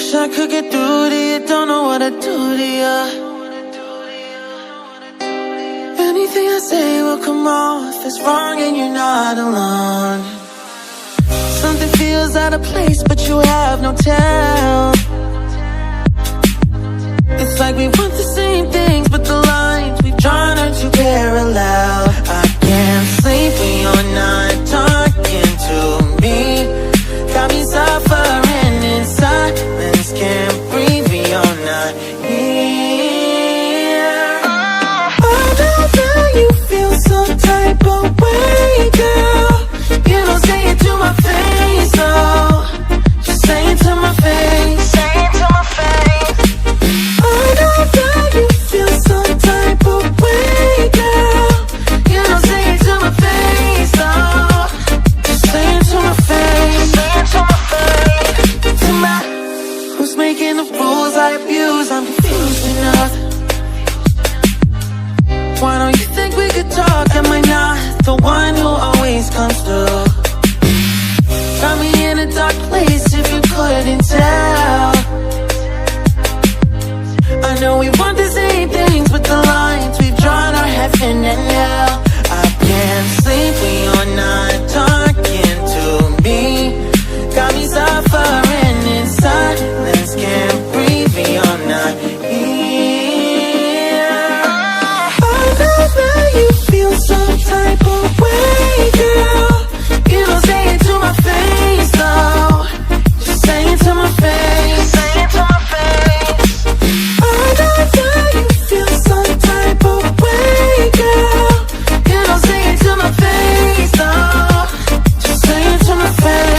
wish I could get through to you, don't know what to do to you. Anything I say will come off as wrong and you're not alone. Something feels out of place but you have no tell. It's like we want the same things but the lines we've drawn are too parallel. I can't sleep when you're not talking to me. Got me suffering in silence, can't breathe when you're not here. I know that you feel some type of way, girl. You don't say it to my face, though. Just say it to my face. Say it to my face. I know that you feel some type of way, girl. You don't say it to my face, though. Just say it to my face. Say it to my face. To my, who's making the rules I abuse? I'm confused enough. Why don't you think we could talk? Am I not the one who always comes through? Got me in a dark place if you couldn't tell. I know we want the same things, but the lines we've drawn are heaven and hell. I can't sleep when you're not talking to me. Got me suffering in silence, can't breathe when you're not here. I know that you feel some type of way, girl. You don't say it to my face, though. Just say it to my face. Say it to my face. I know that you feel some type of way, girl. You don't say it to my face, though. Just say it to my face.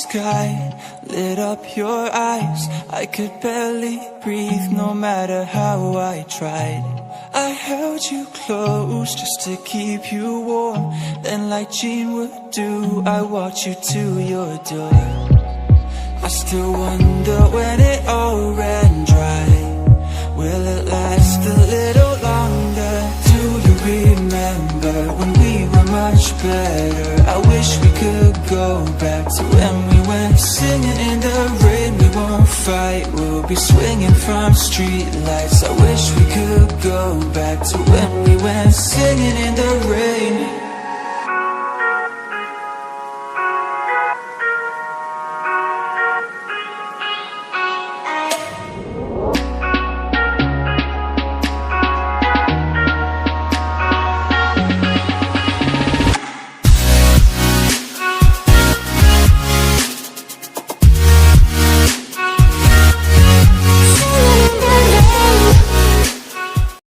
sky lit up your eyes. I could barely breathe no matter how I tried. I held you close just to keep you warm. Then like Jean would do, I walked you to your door. I still wonder when it all ran dry. Will it last a little longer? Do you remember when we were much better? I wish we could go back to when we went singing in the rain. We won't fight, we'll be swinging from street lights. I wish we could go back to when we went singing in the rain.